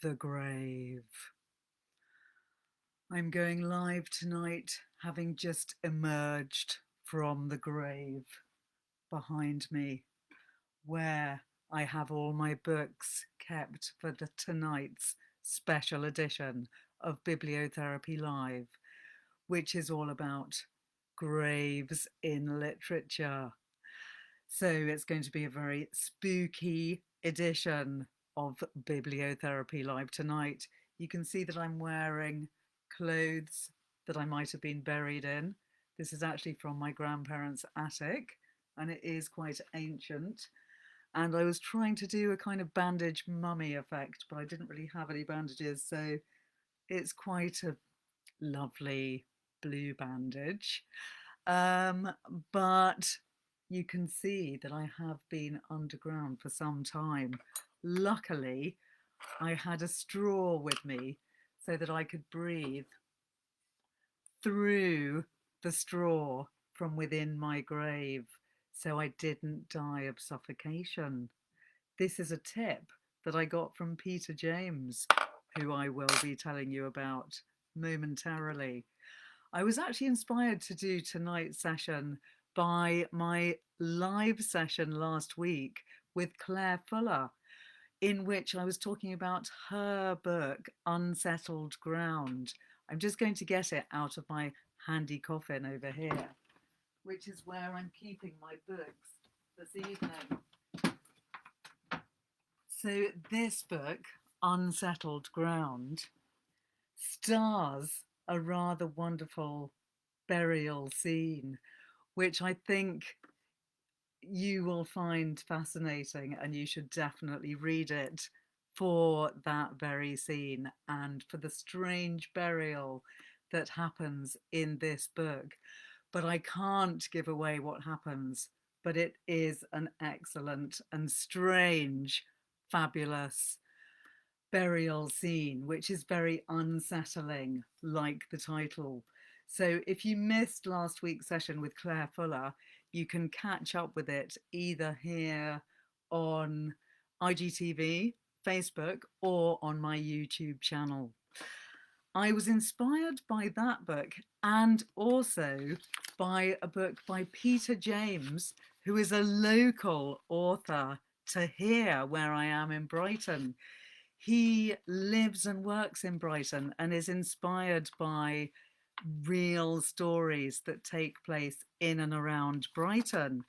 the grave. I'm going live tonight, having just emerged from the grave behind me, where I have all my books kept for tonight's special edition of Bibliotherapy Live, which is all about graves in literature. So it's going to be a very spooky edition of Bibliotherapy Live tonight. You can see that I'm wearing clothes that I might have been buried in. This is actually from my grandparents' attic, and it is quite ancient. And I was trying to do a kind of bandage mummy effect, but I didn't really have any bandages, so it's quite a lovely blue bandage. But you can see that I have been underground for some time. Luckily, I had a straw with me so that I could breathe through the straw from within my grave, so I didn't die of suffocation. This is a tip that I got from Peter James, who I will be telling you about momentarily. I was actually inspired to do tonight's session by my live session last week with Claire Fuller, in which I was talking about her book, Unsettled Ground. I'm just going to get it out of my handy coffin over here, which is where I'm keeping my books this evening. So this book, Unsettled Ground, stars a rather wonderful burial scene, which I think you will find fascinating, and you should definitely read it for that very scene and for the strange burial that happens in this book. But I can't give away what happens, but it is an excellent and strange, fabulous burial scene, which is very unsettling, like the title. So if you missed last week's session with Claire Fuller, you can catch up with it either here on IGTV, Facebook, or on my YouTube channel. I was inspired by that book and also by a book by Peter James, who is a local author to here where I am in Brighton. He lives and works in Brighton and is inspired by real stories that take place in and around Brighton.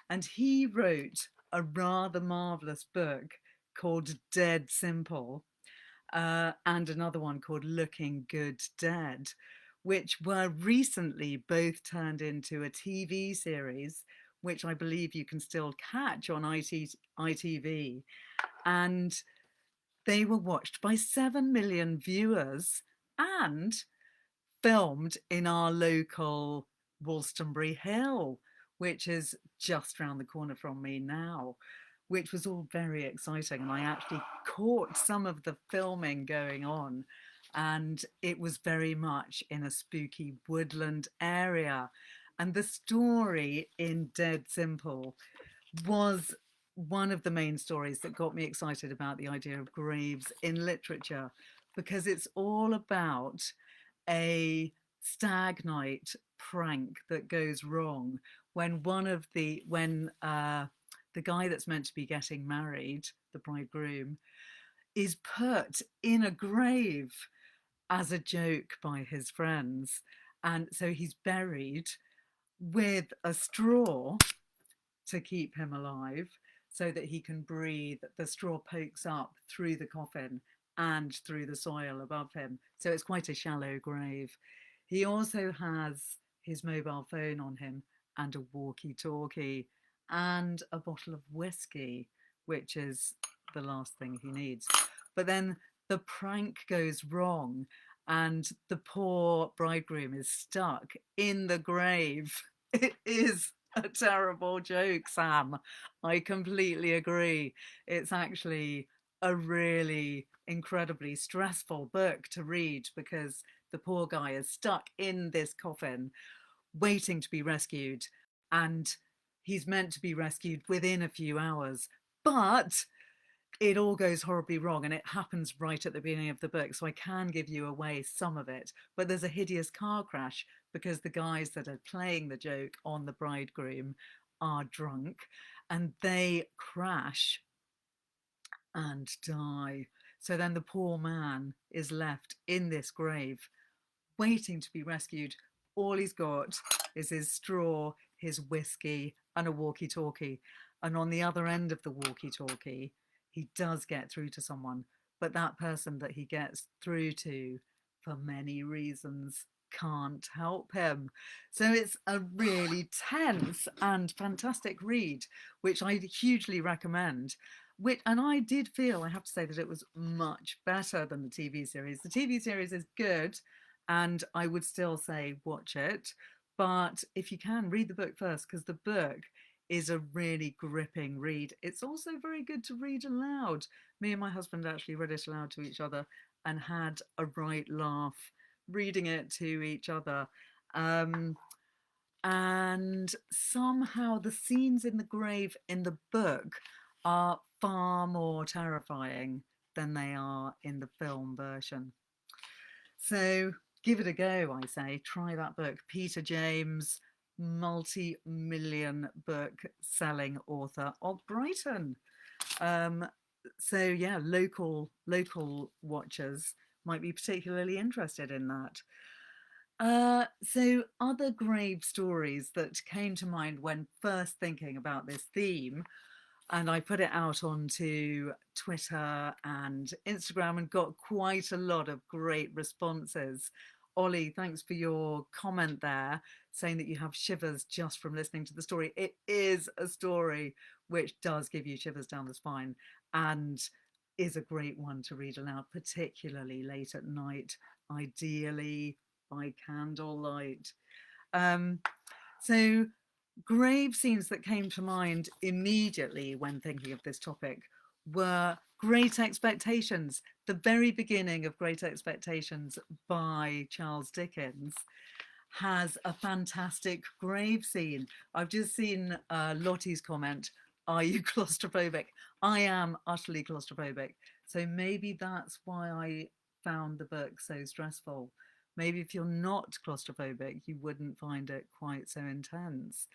And he wrote a rather marvellous book called Dead Simple, and another one called Looking Good Dead, which were recently both turned into a TV series, which I believe you can still catch on ITV. And they were watched by 7 million viewers and filmed in our local Wolstonbury Hill, which is just round the corner from me now, which was all very exciting. And I actually caught some of the filming going on, and it was very much in a spooky woodland area. And the story in Dead Simple was one of the main stories that got me excited about the idea of graves in literature, because it's all about a stag night prank that goes wrong when the guy that's meant to be getting married, the bridegroom, is put in a grave as a joke by his friends. And so he's buried with a straw to keep him alive so that he can breathe. The straw pokes up through the coffin and through the soil above him. So it's quite a shallow grave. He also has his mobile phone on him and a walkie-talkie and a bottle of whiskey, which is the last thing he needs. But then the prank goes wrong and the poor bridegroom is stuck in the grave. It is a terrible joke, Sam. I completely agree. It's actually a really incredibly stressful book to read, because the poor guy is stuck in this coffin waiting to be rescued, and he's meant to be rescued within a few hours, but it all goes horribly wrong, and it happens right at the beginning of the book, so I can give you away some of it. But there's a hideous car crash because the guys that are playing the joke on the bridegroom are drunk, and they crash and die. So then the poor man is left in this grave waiting to be rescued. All he's got is his straw, his whiskey, and a walkie talkie. And on the other end of the walkie talkie, he does get through to someone. But that person that he gets through to, for many reasons, can't help him. So it's a really tense and fantastic read, which I hugely recommend. And I did feel, I have to say, that it was much better than the TV series. The TV series is good, and I would still say watch it. But if you can, read the book first, because the book is a really gripping read. It's also very good to read aloud. Me and my husband actually read it aloud to each other and had a right laugh reading it to each other. And somehow the scenes in the grave in the book are far more terrifying than they are in the film version. So give it a go, I say. Try that book. Peter James, multi-million book selling author of Brighton. So yeah, local watchers might be particularly interested in that. So other grave stories that came to mind when first thinking about this theme, and I put it out onto Twitter and Instagram and got quite a lot of great responses. Ollie, thanks for your comment there, saying that you have shivers just from listening to the story. It is a story which does give you shivers down the spine and is a great one to read aloud, particularly late at night, ideally by candlelight. So grave scenes that came to mind immediately when thinking of this topic were Great Expectations. The very beginning of Great Expectations by Charles Dickens has a fantastic grave scene. I've just seen Lottie's comment, are you claustrophobic? I am utterly claustrophobic. So maybe that's why I found the book so stressful. Maybe if you're not claustrophobic, you wouldn't find it quite so intense.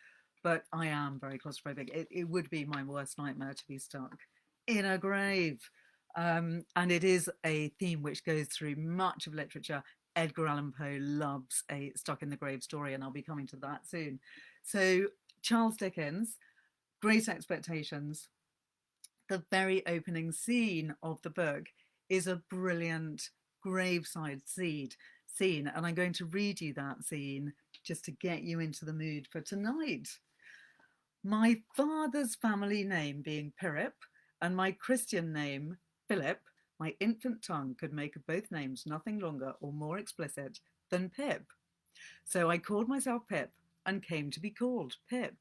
But I am very claustrophobic. It would be my worst nightmare to be stuck in a grave. And it is a theme which goes through much of literature. Edgar Allan Poe loves a stuck in the grave story, and I'll be coming to that soon. So Charles Dickens, Great Expectations, the very opening scene of the book is a brilliant graveside scene, and I'm going to read you that scene just to get you into the mood for tonight. My father's family name being Pirrip and my Christian name Philip, my infant tongue could make of both names nothing longer or more explicit than Pip. So I called myself Pip and came to be called Pip.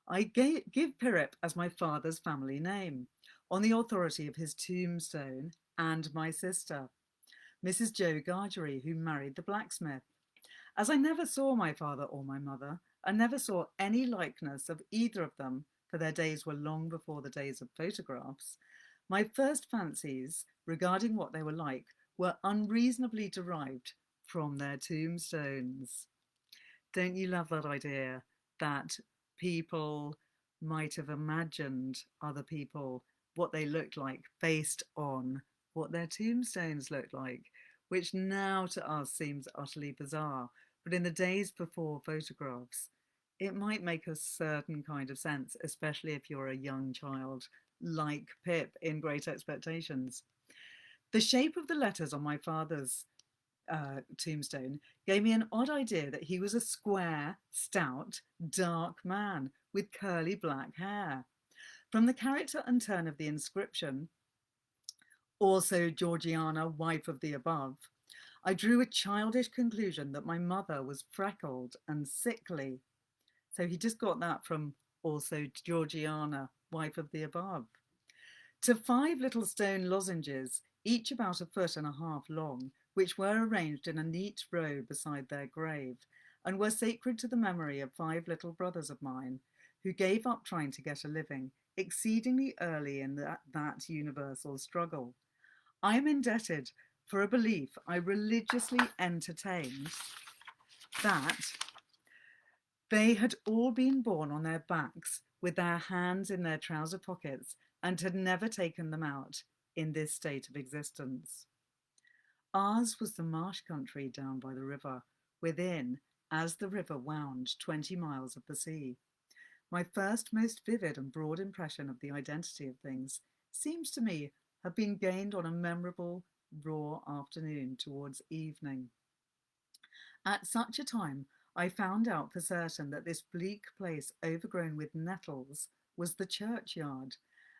I give Pirrip as my father's family name, on the authority of his tombstone and my sister, Mrs. Joe Gargery, who married the blacksmith. As I never saw my father or my mother, and never saw any likeness of either of them, for their days were long before the days of photographs, my first fancies regarding what they were like were unreasonably derived from their tombstones. Don't you love that idea that people might have imagined other people, what they looked like based on what their tombstones looked like, which now to us seems utterly bizarre. But in the days before photographs, it might make a certain kind of sense, especially if you're a young child like Pip in Great Expectations. The shape of the letters on my father's tombstone gave me an odd idea that he was a square, stout, dark man with curly black hair. From the character and turn of the inscription, also Georgiana, wife of the above, I drew a childish conclusion that my mother was freckled and sickly. So he just got that from also Georgiana, wife of the above. To 5 little stone lozenges, each about 1.5 feet long, which were arranged in a neat row beside their grave, and were sacred to the memory of 5 little brothers of mine, who gave up trying to get a living exceedingly early in that universal struggle. I am indebted for a belief I religiously entertained that they had all been born on their backs with their hands in their trouser pockets and had never taken them out in this state of existence. Ours was the marsh country down by the river, within, as the river wound 20 miles of the sea. My first most vivid and broad impression of the identity of things seems to me have been gained on a memorable raw afternoon towards evening. At such a time, I found out for certain that this bleak place overgrown with nettles was the churchyard,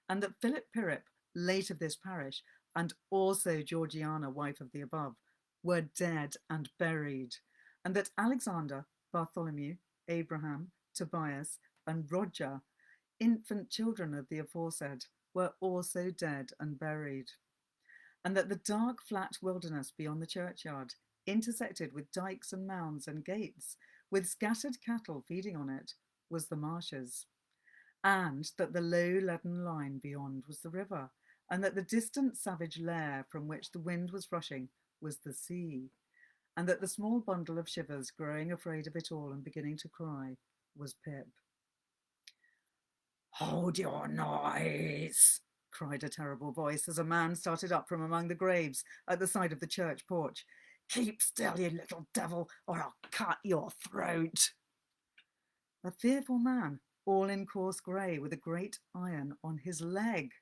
and that Philip Pirrip, late of this parish, and also Georgiana, wife of the above, were dead and buried, and that Alexander, Bartholomew, Abraham, Tobias, and Roger, infant children of the aforesaid, were also dead and buried, and that the dark flat wilderness beyond the churchyard, intersected with dykes and mounds and gates, with scattered cattle feeding on it, was the marshes, and that the low leaden line beyond was the river, and that the distant savage lair from which the wind was rushing was the sea, and that the small bundle of shivers, growing afraid of it all and beginning to cry, was Pip. "Hold your noise!" cried a terrible voice as a man started up from among the graves at the side of the church porch. "Keep still, you little devil, or I'll cut your throat." A fearful man, all in coarse grey, with a great iron on his leg.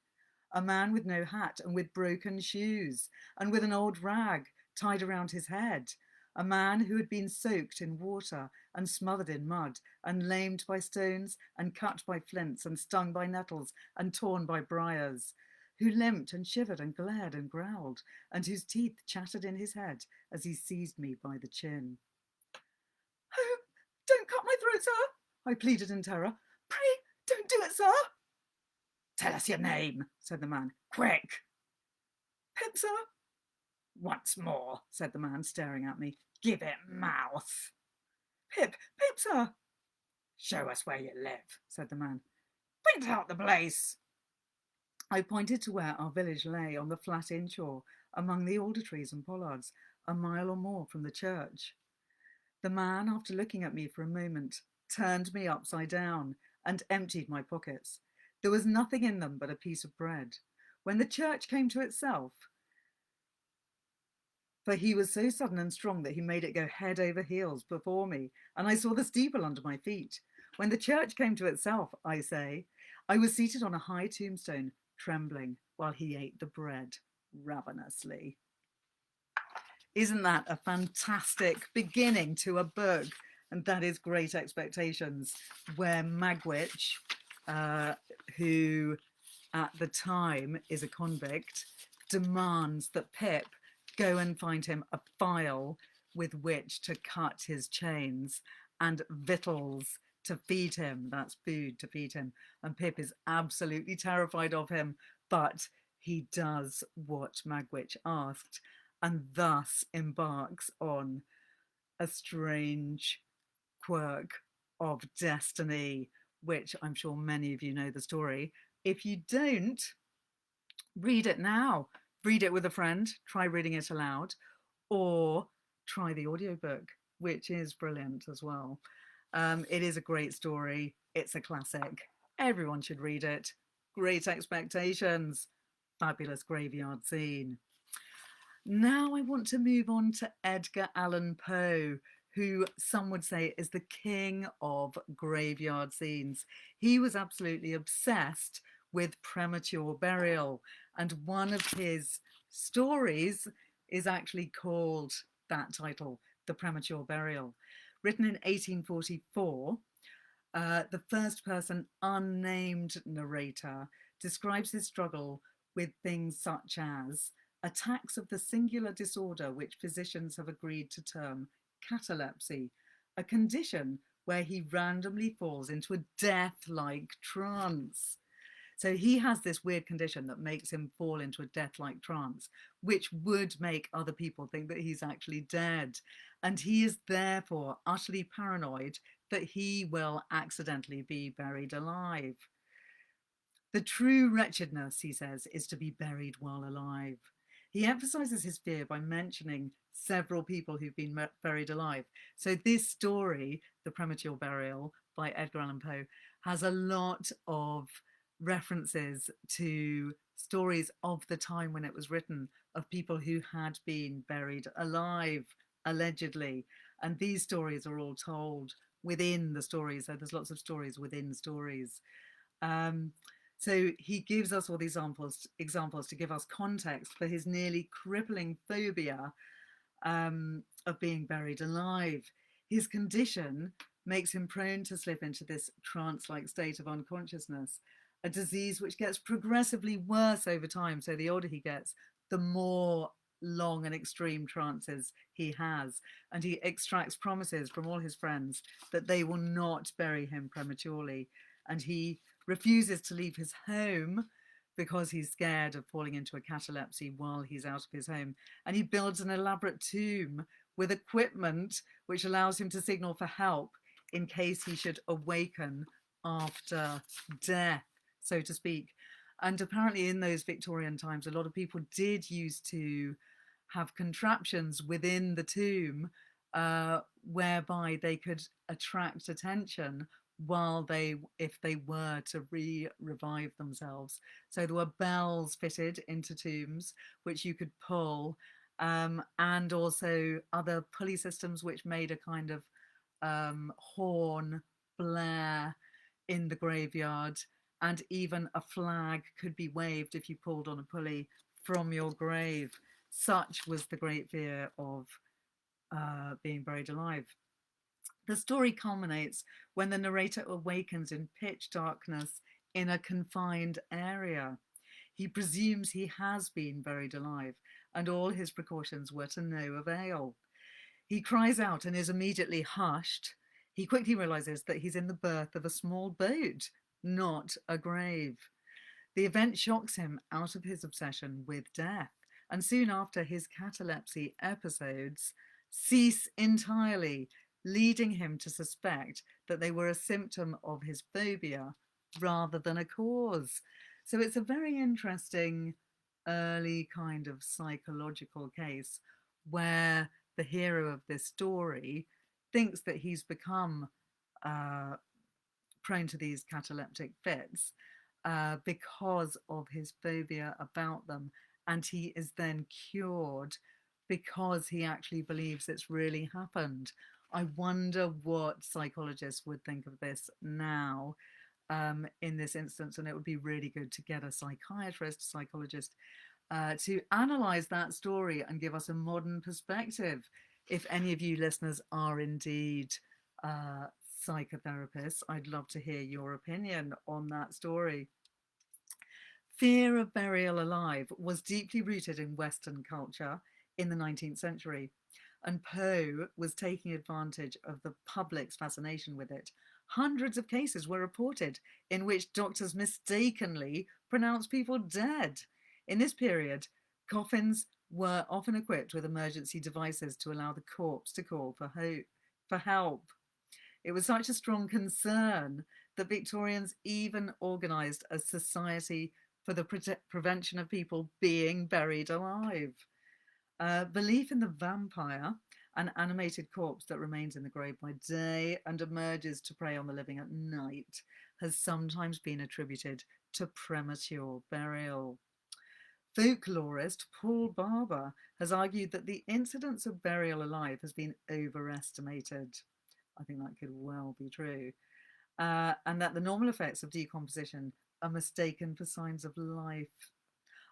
A man with no hat and with broken shoes, and with an old rag tied around his head. A man who had been soaked in water and smothered in mud and lamed by stones and cut by flints and stung by nettles and torn by briars, who limped and shivered and glared and growled, and whose teeth chattered in his head as he seized me by the chin. "Oh, don't cut my throat, sir," I pleaded in terror. "Pray, don't do it, sir." "Tell us your name," said the man. "Quick." "Pip, sir." "Once more," said the man, staring at me. "Give it mouth." "Pip, sir." "Show us where you live," said the man. "Point out the place." I pointed to where our village lay on the flat inshore, among the alder trees and pollards, a mile or more from the church. The man, after looking at me for a moment, turned me upside down and emptied my pockets. There was nothing in them but a piece of bread. When the church came to itself, for he was so sudden and strong that he made it go head over heels before me, and I saw the steeple under my feet. When the church came to itself, I say, I was seated on a high tombstone, trembling, while he ate the bread ravenously. Isn't that a fantastic beginning to a book? And that is Great Expectations, where Magwitch, who at the time is a convict, demands that Pip go and find him a file with which to cut his chains and victuals to feed him. That's food to feed him. And Pip is absolutely terrified of him, but he does what Magwitch asked and thus embarks on a strange quirk of destiny, which I'm sure many of you know the story. If you don't, read it now. Read it with a friend, try reading it aloud, or try the audiobook, which is brilliant as well. It is a great story. It's a classic. Everyone should read it. Great Expectations. Fabulous graveyard scene. Now I want to move on to Edgar Allan Poe, who some would say is the king of graveyard scenes. He was absolutely obsessed with premature burial, and one of his stories is actually called that title, The Premature Burial. Written in 1844, the first person unnamed narrator describes his struggle with things such as attacks of the singular disorder which physicians have agreed to term catalepsy, a condition where he randomly falls into a death-like trance. So he has this weird condition that makes him fall into a death-like trance, which would make other people think that he's actually dead. And he is therefore utterly paranoid that he will accidentally be buried alive. The true wretchedness, he says, is to be buried while alive. He emphasizes his fear by mentioning several people who've been buried alive. So this story, The Premature Burial by Edgar Allan Poe, has a lot of references to stories of the time when it was written, of people who had been buried alive, allegedly. And these stories are all told within the stories. So there's lots of stories within stories. Um, so he gives us all these examples to give us context for his nearly crippling phobia of being buried alive. His condition makes him prone to slip into this trance-like state of unconsciousness, a disease which gets progressively worse over time. So the older he gets, the more long and extreme trances he has. And he extracts promises from all his friends that they will not bury him prematurely. And he refuses to leave his home because he's scared of falling into a catalepsy while he's out of his home. And he builds an elaborate tomb with equipment which allows him to signal for help in case he should awaken after death, so to speak. And apparently in those Victorian times, a lot of people did used to have contraptions within the tomb whereby they could attract attention while if they were to revive themselves. So there were bells fitted into tombs which you could pull, and also other pulley systems which made a kind of horn blare in the graveyard, and even a flag could be waved if you pulled on a pulley from your grave. Such was the great fear of being buried alive. The story culminates when the narrator awakens in pitch darkness in a confined area. He presumes he has been buried alive, and all his precautions were to no avail. He cries out and is immediately hushed. He quickly realizes that he's in the berth of a small boat, not a grave. The event shocks him out of his obsession with death, and soon after his catalepsy episodes cease entirely, leading him to suspect that they were a symptom of his phobia rather than a cause. So it's a very interesting early kind of psychological case where the hero of this story thinks that he's become prone to these cataleptic fits because of his phobia about them, and he is then cured because he actually believes it's really happened. I wonder what psychologists would think of this now in this instance, and it would be really good to get a psychiatrist, psychologist to analyze that story and give us a modern perspective. If any of you listeners are indeed psychotherapists, I'd love to hear your opinion on that story. Fear of burial alive was deeply rooted in Western culture in the 19th century, and Poe was taking advantage of the public's fascination with it. Hundreds of cases were reported in which doctors mistakenly pronounced people dead. In this period, coffins were often equipped with emergency devices to allow the corpse to call for help. It was such a strong concern that Victorians even organised a society for the prevention of people being buried alive. Belief in the vampire, an animated corpse that remains in the grave by day and emerges to prey on the living at night, has sometimes been attributed to premature burial. Folklorist Paul Barber has argued that the incidence of burial alive has been overestimated. I think that could well be true. And that the normal effects of decomposition are mistaken for signs of life.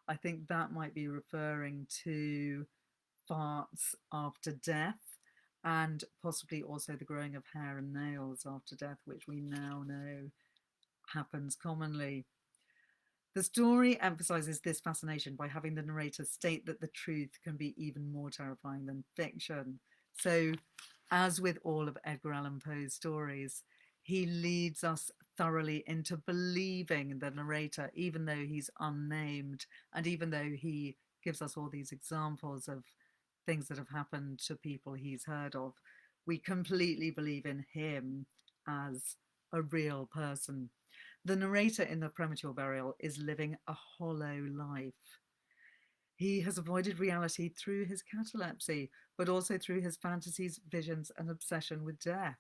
I think that might be referring to farts after death, and possibly also the growing of hair and nails after death, which we now know happens commonly. The story emphasizes this fascination by having the narrator state that the truth can be even more terrifying than fiction. So, as with all of Edgar Allan Poe's stories, he leads us thoroughly into believing the narrator, even though he's unnamed, and even though he gives us all these examples of things that have happened to people he's heard of. We completely believe in him as a real person. The narrator in the Premature burial is living a hollow life. He has avoided reality through his catalepsy, but also through his fantasies, visions, and obsession with death.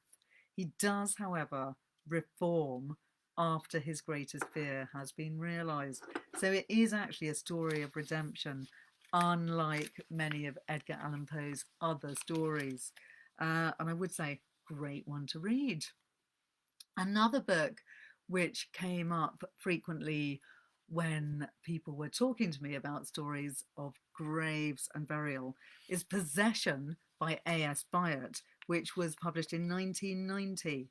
He does, however, reform after his greatest fear has been realised. So it is actually a story of redemption, unlike many of Edgar Allan Poe's other stories. And I would say, great one to read. Another book which came up frequently when people were talking to me about stories of graves and burial is Possession by A.S. Byatt, which was published in 1990.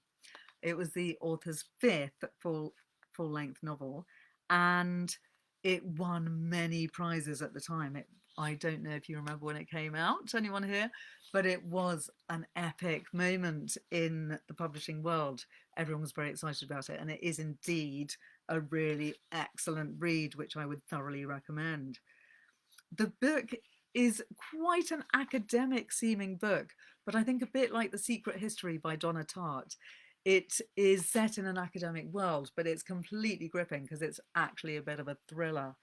It was the author's fifth full-length novel, and it won many prizes at the time. I don't know if you remember when it came out, anyone here, but it was an epic moment in the publishing world. Everyone was very excited about it, and it is indeed a really excellent read, which I would thoroughly recommend. The book is quite an academic seeming book, but I think a bit like The Secret History by Donna Tartt. It is set in an academic world, but it's completely gripping because it's actually a bit of a thriller.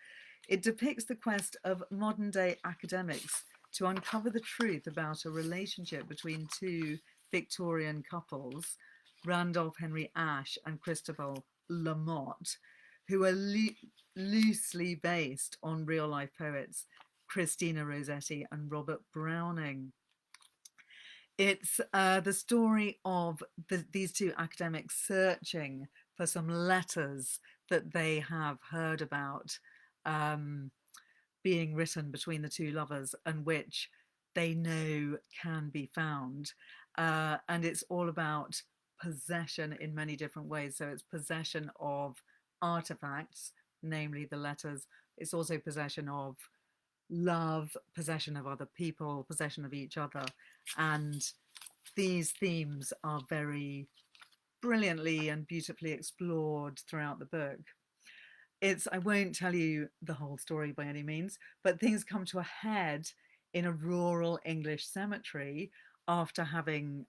It depicts the quest of modern day academics to uncover the truth about a relationship between two Victorian couples, Randolph Henry Ashe and Christabel Lamotte, who are loosely based on real life poets Christina Rossetti and Robert Browning. It's the story of these two academics searching for some letters that they have heard about being written between the two lovers and which they know can be found. And it's all about possession in many different ways. So it's possession of artifacts, namely the letters. It's also possession of love, possession of other people, possession of each other. And these themes are very brilliantly and beautifully explored throughout the book. I won't tell you the whole story by any means, but things come to a head in a rural English cemetery after having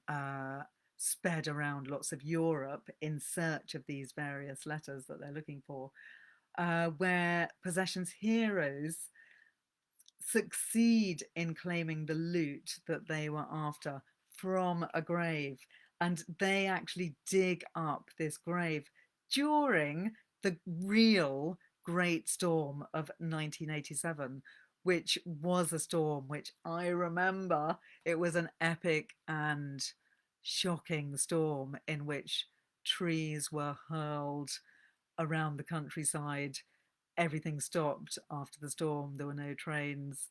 sped around lots of Europe in search of these various letters that they're looking for, where Possession's heroes succeed in claiming the loot that they were after from a grave. And they actually dig up this grave during the real Great Storm of 1987, which was a storm which I remember. It was an epic and shocking storm in which trees were hurled around the countryside. Everything stopped after the storm. There were no trains.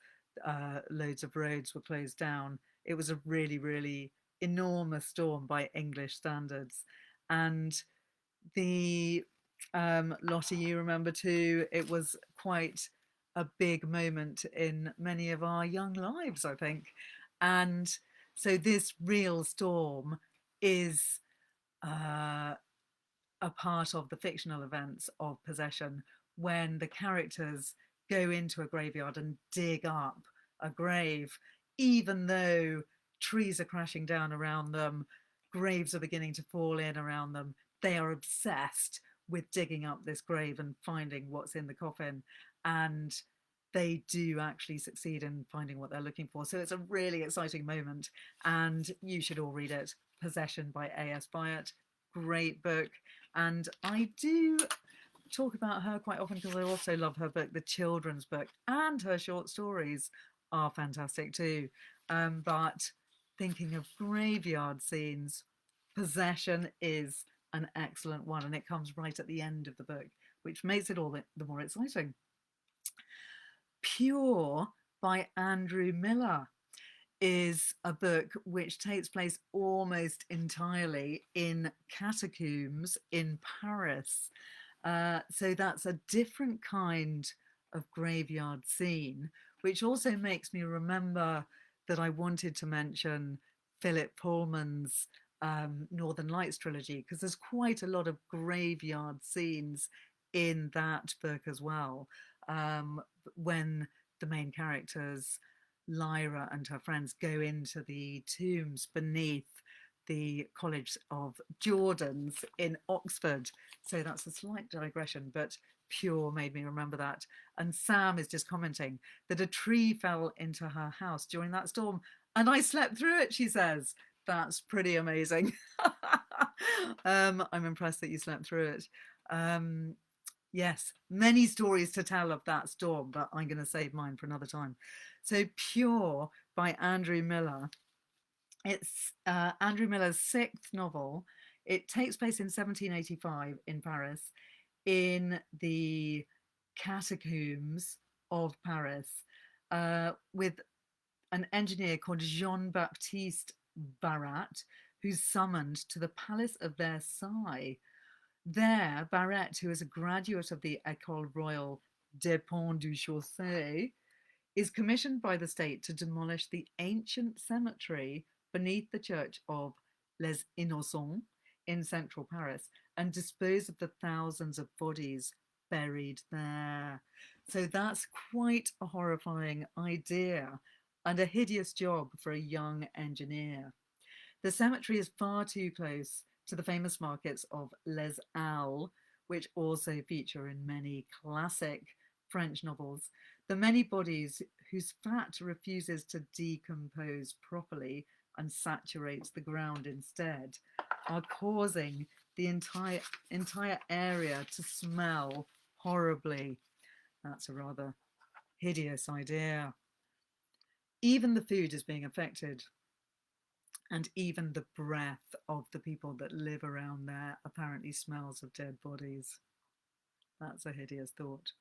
Loads of roads were closed down. It was a really, really enormous storm by English standards. And the Lottie, you remember too, it was quite a big moment in many of our young lives, I think. And so this real storm is a part of the fictional events of Possession when the characters go into a graveyard and dig up a grave, even though trees are crashing down around them, graves are beginning to fall in around them. They are obsessed with digging up this grave and finding what's in the coffin. And they do actually succeed in finding what they're looking for. So it's a really exciting moment, and you should all read it. Possession by A.S. Byatt. Great book. And I do talk about her quite often because I also love her book, the children's book, and her short stories are fantastic too. But thinking of graveyard scenes, Possession is an excellent one, and it comes right at the end of the book, which makes it all the more exciting. Pure by Andrew Miller is a book which takes place almost entirely in catacombs in Paris. So that's a different kind of graveyard scene, which also makes me remember that I wanted to mention Philip Pullman's Northern Lights trilogy, because there's quite a lot of graveyard scenes in that book as well. When the main characters, Lyra and her friends, go into the tombs beneath the College of Jordans in Oxford. So that's a slight digression, but Pure made me remember that. And Sam is just commenting that a tree fell into her house during that storm and I slept through it, she says. That's pretty amazing. I'm impressed that you slept through it. Yes, many stories to tell of that storm, but I'm going to save mine for another time. So Pure by Andrew Miller. It's Andrew Miller's sixth novel. It takes place in 1785 in Paris, in the catacombs of Paris, with an engineer called Jean-Baptiste Barrat, who's summoned to the Palace of Versailles. There, Barrat, who is a graduate of the École Royale des Ponts du Chaussée, is commissioned by the state to demolish the ancient cemetery beneath the church of Les Innocents in central Paris and dispose of the thousands of bodies buried there. So that's quite a horrifying idea and a hideous job for a young engineer. The cemetery is far too close to the famous markets of Les Halles, which also feature in many classic French novels. The many bodies whose fat refuses to decompose properly and saturates the ground instead are causing the entire area to smell horribly. That's a rather hideous idea. Even the food is being affected, and even the breath of the people that live around there apparently smells of dead bodies. That's a hideous thought.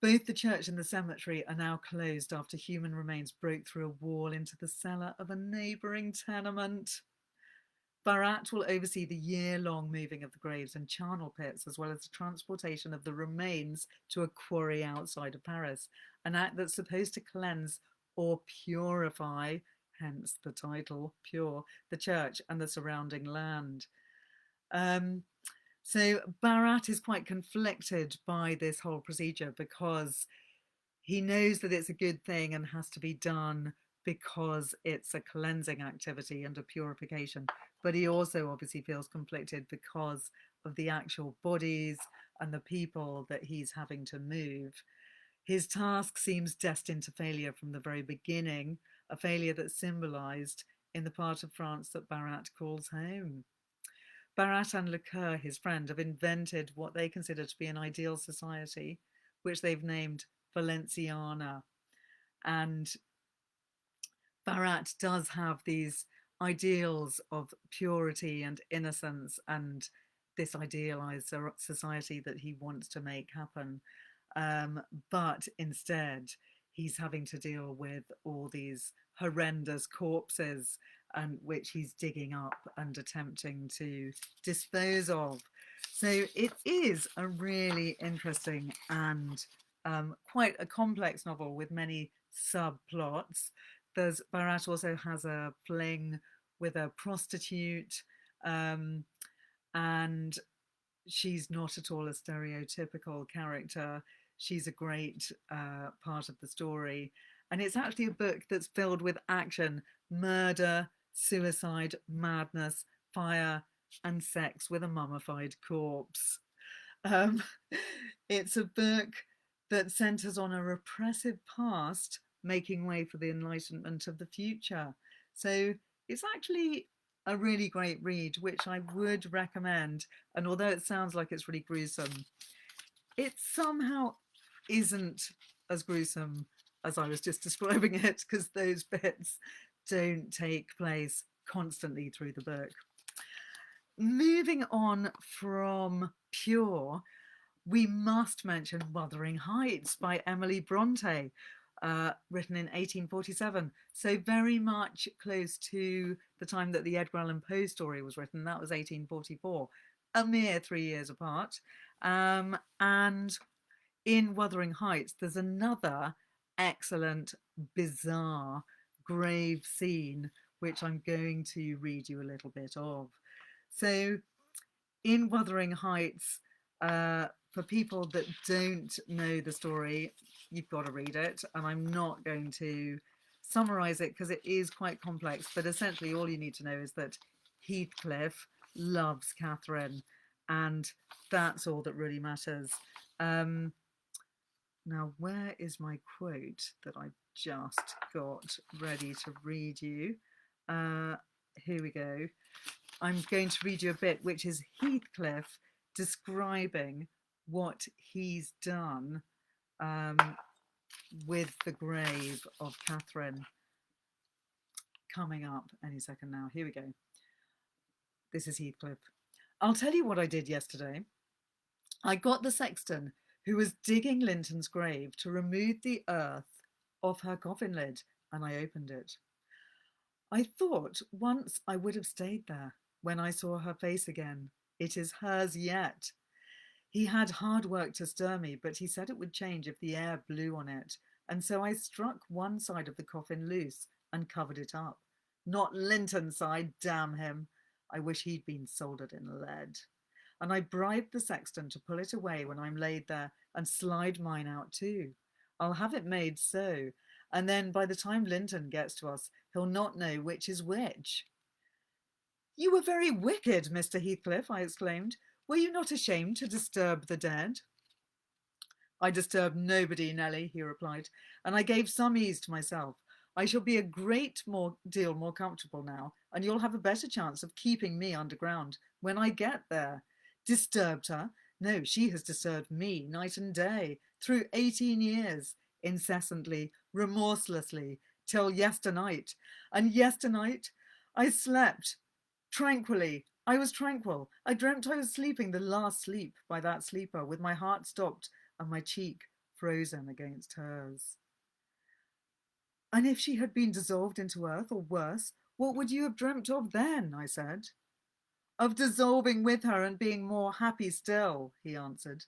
Both the church and the cemetery are now closed after human remains broke through a wall into the cellar of a neighbouring tenement. Barrat will oversee the year-long moving of the graves and charnel pits, as well as the transportation of the remains to a quarry outside of Paris, an act that's supposed to cleanse or purify, hence the title, Pure, the church and the surrounding land. So Barrat is quite conflicted by this whole procedure because he knows that it's a good thing and has to be done because it's a cleansing activity and a purification. But he also obviously feels conflicted because of the actual bodies and the people that he's having to move. His task seems destined to failure from the very beginning, a failure that's symbolised in the part of France that Barrat calls home. Barrat and Lecoeur, his friend, have invented what they consider to be an ideal society, which they've named Valenciana. And Barrat does have these ideals of purity and innocence and this idealized society that he wants to make happen. But instead, he's having to deal with all these horrendous corpses and which he's digging up and attempting to dispose of. So it is a really interesting and quite a complex novel with many subplots. Barrat also has a fling with a prostitute, and she's not at all a stereotypical character. She's a great part of the story. And it's actually a book that's filled with action, murder, suicide, madness, fire, and sex with a mummified corpse. It's a book that centers on a repressive past making way for the enlightenment of the future. So it's actually a really great read, which I would recommend. And although it sounds like it's really gruesome, it somehow isn't as gruesome as I was just describing it, because those bits don't take place constantly through the book. Moving on from Pure, we must mention Wuthering Heights by Emily Bronte, written in 1847. So very much close to the time that the Edgar Allan Poe story was written. That was 1844, a mere 3 years apart. And in Wuthering Heights, there's another excellent, bizarre grave scene, which I'm going to read you a little bit of. So in Wuthering Heights, for people that don't know the story, you've got to read it, and I'm not going to summarize it because it is quite complex, but essentially all you need to know is that Heathcliff loves Catherine, and that's all that really matters. Um, Now, where is my quote that I just got ready to read you? Here we go. I'm going to read you a bit, which is Heathcliff describing what he's done with the grave of Catherine, coming up any second now. Here we go. This is Heathcliff. I'll tell you what I did yesterday. I got the sexton, who was digging Linton's grave, to remove the earth off her coffin lid, and I opened it. I thought once I would have stayed there when I saw her face again. It is hers yet. He had hard work to stir me, but he said it would change if the air blew on it, and so I struck one side of the coffin loose and covered it up. Not Linton's side, damn him. I wish he'd been soldered in lead. And I bribed the sexton to pull it away when I'm laid there and slide mine out too. I'll have it made so, and then by the time Linton gets to us, he'll not know which is which. You were very wicked, Mr. Heathcliff, I exclaimed. Were you not ashamed to disturb the dead? I disturb nobody, Nelly, he replied, and I gave some ease to myself. I shall be a great deal more comfortable now, and you'll have a better chance of keeping me underground when I get there. Disturbed her? No, she has disturbed me night and day, through 18 years, incessantly, remorselessly, till yesternight. And yesternight I slept tranquilly. I was tranquil. I dreamt I was sleeping the last sleep by that sleeper, with my heart stopped and my cheek frozen against hers. And if she had been dissolved into earth, or worse, what would you have dreamt of then? I said. Of dissolving with her and being more happy still, he answered.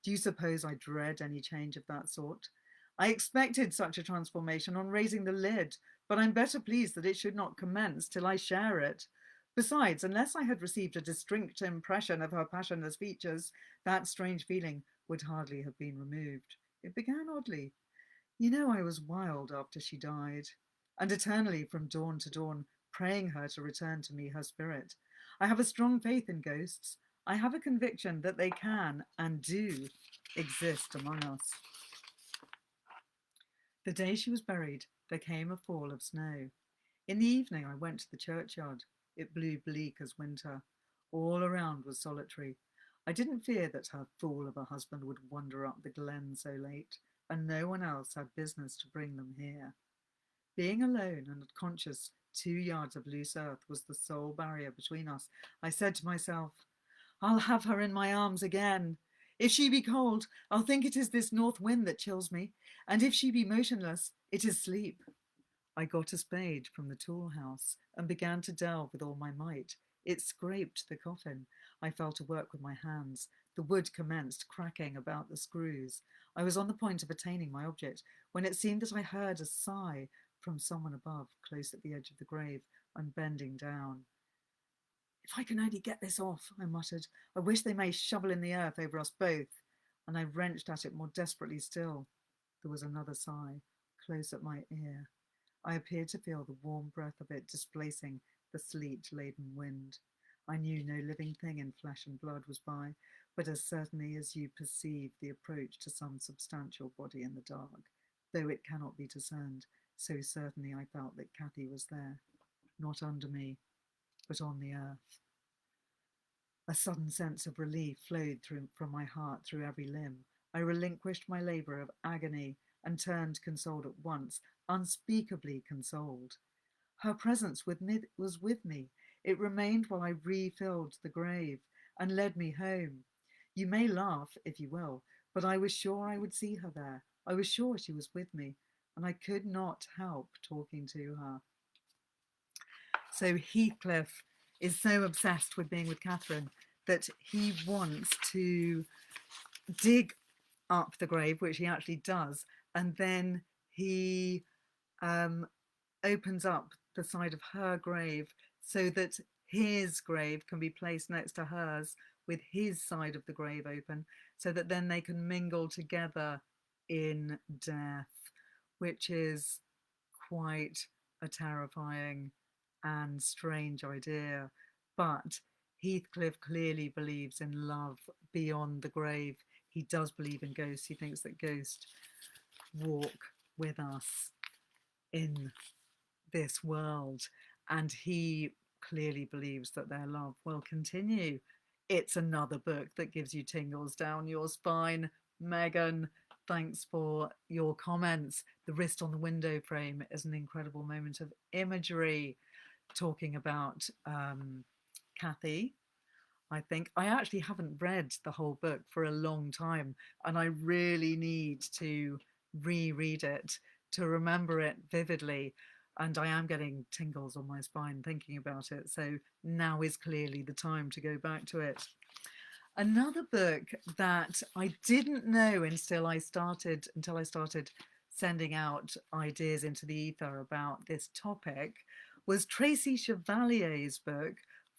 Do you suppose I dread any change of that sort? I expected such a transformation on raising the lid, but I'm better pleased that it should not commence till I share it. Besides, unless I had received a distinct impression of her passionless features, that strange feeling would hardly have been removed. It began oddly. You know, I was wild after she died, and eternally from dawn to dawn, praying her to return to me her spirit. I have a strong faith in ghosts. I have a conviction that they can and do exist among us. The day she was buried, there came a fall of snow. In the evening, I went to the churchyard. It blew bleak as winter. All around was solitary. I didn't fear that her fool of a husband would wander up the glen so late, and no one else had business to bring them here. Being alone and conscious 2 yards of loose earth was the sole barrier between us. I said to myself, I'll have her in my arms again. If she be cold, I'll think it is this north wind that chills me, and if she be motionless, it is sleep. I got a spade from the tool house and began to delve with all my might. It scraped the coffin. I fell to work with my hands. The wood commenced cracking about the screws. I was on the point of attaining my object when it seemed that I heard a sigh from someone above, close at the edge of the grave, and bending down. If I can only get this off, I muttered. I wish they may shovel in the earth over us both. And I wrenched at it more desperately still. There was another sigh, close at my ear. I appeared to feel the warm breath of it displacing the sleet-laden wind. I knew no living thing in flesh and blood was by, but as certainly as you perceive the approach to some substantial body in the dark, though it cannot be discerned, so certainly I felt that Cathy was there, not under me, but on the earth. A sudden sense of relief flowed from my heart through every limb. I relinquished my labour of agony and turned consoled at once, unspeakably consoled. Her presence was with me. It remained while I refilled the grave and led me home. You may laugh, if you will, but I was sure I would see her there. I was sure she was with me, and I could not help talking to her. So Heathcliff is so obsessed with being with Catherine that he wants to dig up the grave, which he actually does, and then he opens up the side of her grave so that his grave can be placed next to hers with his side of the grave open, so that then they can mingle together in death, which is quite a terrifying and strange idea. But Heathcliff clearly believes in love beyond the grave. He does believe in ghosts. He thinks that ghosts walk with us in this world, and he clearly believes that their love will continue. It's another book that gives you tingles down your spine. Megan, thanks for your comments. The wrist on the window frame is an incredible moment of imagery, talking about Kathy. I think I actually haven't read the whole book for a long time, and I really need to reread it to remember it vividly. And I am getting tingles on my spine thinking about it. So now is clearly the time to go back to it. Another book that I didn't know until I started sending out ideas into the ether about this topic was Tracy Chevalier's book,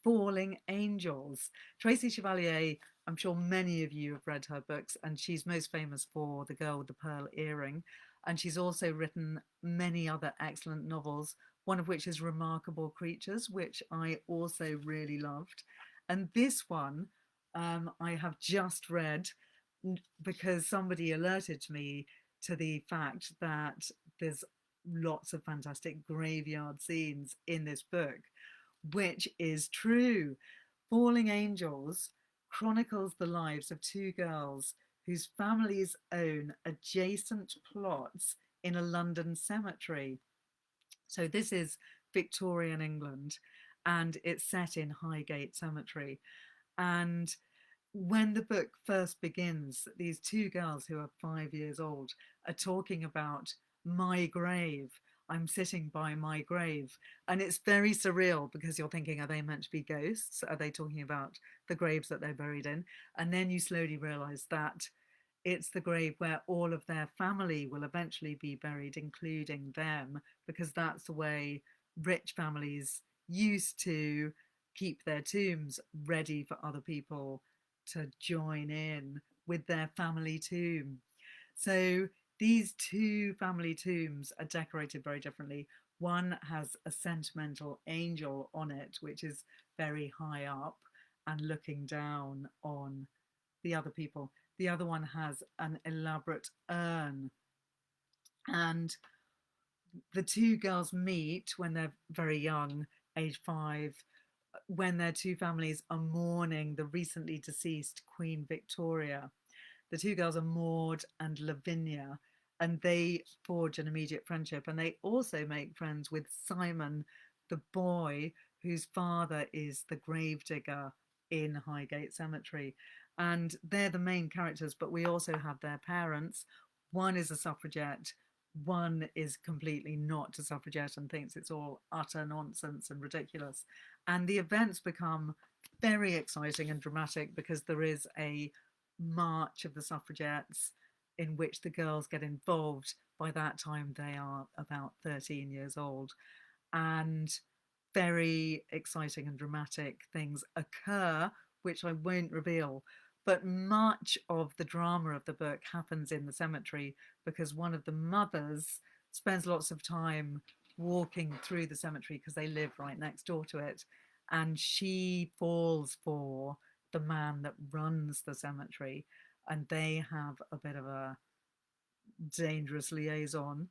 Falling Angels. Tracy Chevalier, I'm sure many of you have read her books, and she's most famous for The Girl with the Pearl Earring. And she's also written many other excellent novels, one of which is Remarkable Creatures, which I also really loved. And this one I have just read because somebody alerted me to the fact that there's lots of fantastic graveyard scenes in this book, which is true. Falling Angels chronicles the lives of two girls whose families own adjacent plots in a London cemetery. So this is Victorian England, and it's set in Highgate Cemetery. And when the book first begins, these two girls who are 5 years old are talking about my grave. I'm sitting by my grave. And it's very surreal because you're thinking, are they meant to be ghosts? Are they talking about the graves that they're buried in? And then you slowly realize that it's the grave where all of their family will eventually be buried, including them, because that's the way rich families used to keep their tombs ready for other people to join in with their family tomb. So these two family tombs are decorated very differently. One has a sentimental angel on it, which is very high up and looking down on the other people. The other one has an elaborate urn. And the two girls meet when they're very young, age 5, when their two families are mourning the recently deceased Queen Victoria. The two girls are Maud and Lavinia, and they forge an immediate friendship. And they also make friends with Simon, the boy whose father is the gravedigger in Highgate Cemetery. And they're the main characters, but we also have their parents. One is a suffragette, one is completely not a suffragette and thinks it's all utter nonsense and ridiculous. And the events become very exciting and dramatic because there is a march of the suffragettes in which the girls get involved. By that time, they are about 13 years old. And very exciting and dramatic things occur, which I won't reveal. But much of the drama of the book happens in the cemetery because one of the mothers spends lots of time walking through the cemetery because they live right next door to it. And she falls for the man that runs the cemetery. And they have a bit of a dangerous liaison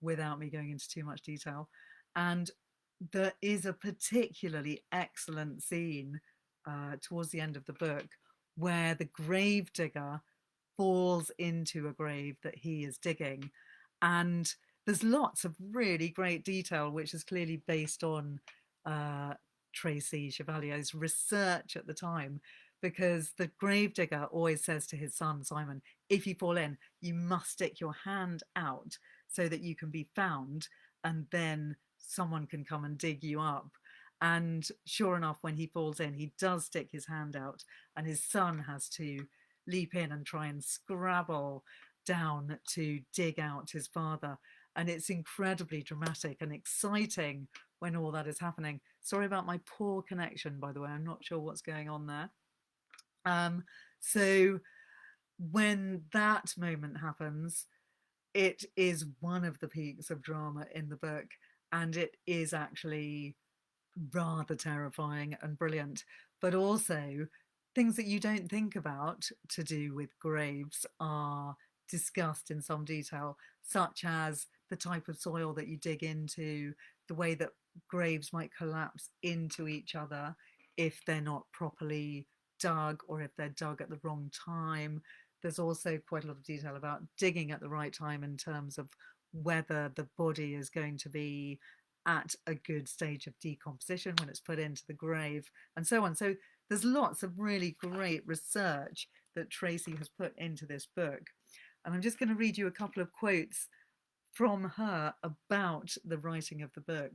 without me going into too much detail. And there is a particularly excellent scene towards the end of the book where the gravedigger falls into a grave that he is digging. And there's lots of really great detail, which is clearly based on Tracy Chevalier's research at the time, because the gravedigger always says to his son, Simon, if you fall in, you must stick your hand out so that you can be found, and then someone can come and dig you up. And sure enough, when he falls in, he does stick his hand out, and his son has to leap in and try and scrabble down to dig out his father. And it's incredibly dramatic and exciting when all that is happening. Sorry about my poor connection, by the way. I'm not sure what's going on there. So when that moment happens, it is one of the peaks of drama in the book, and it is actually rather terrifying and brilliant. But also, things that you don't think about to do with graves are discussed in some detail, such as the type of soil that you dig into, the way that graves might collapse into each other if they're not properly dug or if they're dug at the wrong time. There's also quite a lot of detail about digging at the right time in terms of whether the body is going to be at a good stage of decomposition when it's put into the grave, and so on. So there's lots of really great research that Tracy has put into this book. And I'm just going to read you a couple of quotes from her about the writing of the book.